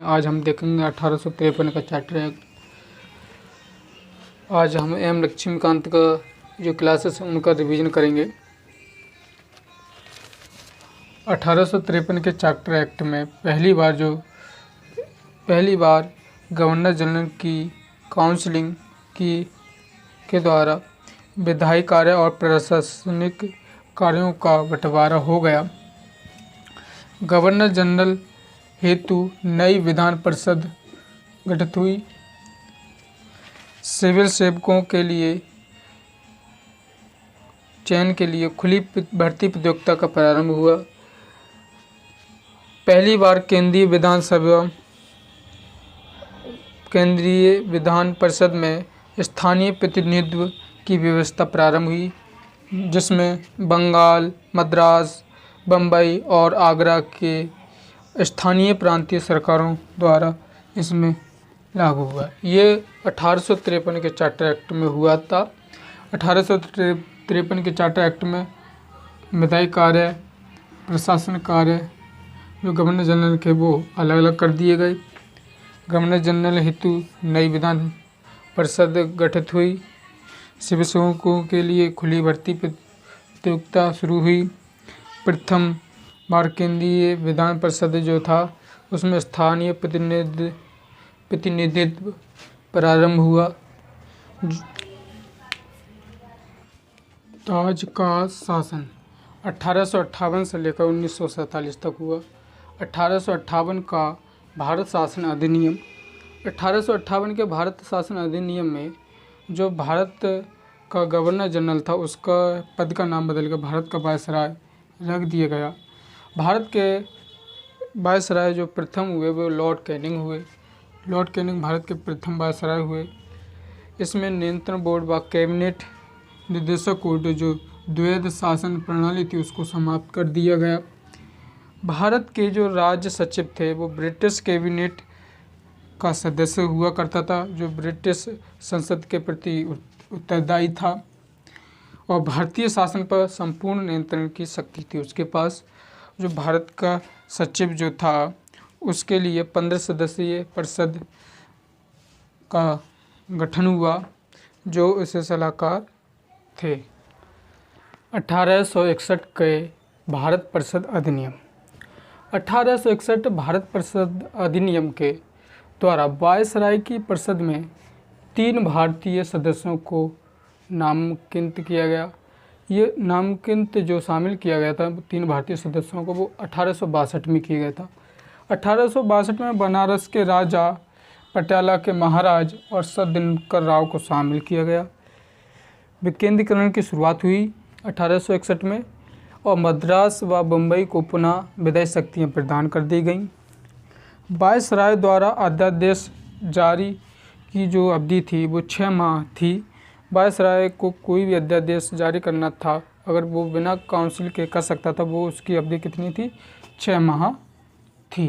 आज हम देखेंगे 1853 का चार्टर एक्ट। आज हम एम लक्ष्मीकांत का जो क्लासेस हैं उनका रिवीजन करेंगे। 1853 के चार्टर एक्ट में पहली बार गवर्नर जनरल की काउंसिलिंग के द्वारा विधायी कार्य और प्रशासनिक कार्यों का बंटवारा हो गया। गवर्नर जनरल हेतु नई विधान परिषद गठित हुई। सिविल सेवकों के लिए चयन के लिए खुली भर्ती प्रतियोगिता का प्रारंभ हुआ। पहली बार केंद्रीय विधान परिषद में स्थानीय प्रतिनिधित्व की व्यवस्था प्रारंभ हुई, जिसमें बंगाल, मद्रास, बम्बई और आगरा के स्थानीय प्रांतीय सरकारों द्वारा इसमें लागू हुआ। ये 1853 के चार्टर एक्ट में हुआ था। 1853 के चार्टर एक्ट में विधायी कार्य, प्रशासन कार्य जो गवर्नर जनरल के वो अलग अलग कर दिए गए। गवर्नर जनरल हेतु नई विधान परिषद गठित हुई। सिविल सेवकों के लिए खुली भर्ती प्रतियोगिता शुरू हुई। प्रथम बार केंद्रीय विधान परिषद जो था उसमें स्थानीय प्रतिनिधित्व प्रारंभ हुआ। ताज का शासन 1858 से लेकर 1947 तक हुआ। 1858 का भारत शासन अधिनियम। 1858 के भारत शासन अधिनियम में जो भारत का गवर्नर जनरल था उसका पद का नाम बदल कर भारत का वायसराय रख दिया गया। भारत के वायसराय जो प्रथम हुए वो लॉर्ड कैनिंग हुए। लॉर्ड कैनिंग भारत के प्रथम वायसराय हुए। इसमें नियंत्रण बोर्ड व कैबिनेट निदेशक कोड जो द्वैध शासन प्रणाली थी उसको समाप्त कर दिया गया। भारत के जो राज्य सचिव थे वो ब्रिटिश कैबिनेट का सदस्य हुआ करता था, जो ब्रिटिश संसद के प्रति उत्तरदायी था और भारतीय शासन पर संपूर्ण नियंत्रण की शक्ति थी उसके पास। जो भारत का सचिव जो था उसके लिए 15 सदस्यीय परिषद का गठन हुआ जो उसके सलाहकार थे। 1861 के भारत परिषद अधिनियम। 1861 भारत परिषद अधिनियम के द्वारा वायसराय की परिषद में 3 भारतीय सदस्यों को नामांकित किया गया। ये नामांकित जो शामिल किया गया था 3 भारतीय सदस्यों को वो 1862 में किया गया था। 1862 में बनारस के राजा, पटियाला के महाराज और सर दिनकर राव को शामिल किया गया। विकेंद्रीकरण की शुरुआत हुई 1861 में और मद्रास व बम्बई को पुनः विधायी शक्तियाँ प्रदान कर दी गईं। वायसराय द्वारा अध्यादेश जारी की जो अवधि थी वो 6 माह थी। वायसराय को कोई भी अध्यादेश जारी करना था अगर वो बिना काउंसिल के कर सकता था, वो उसकी अवधि कितनी थी? 6 माह थी।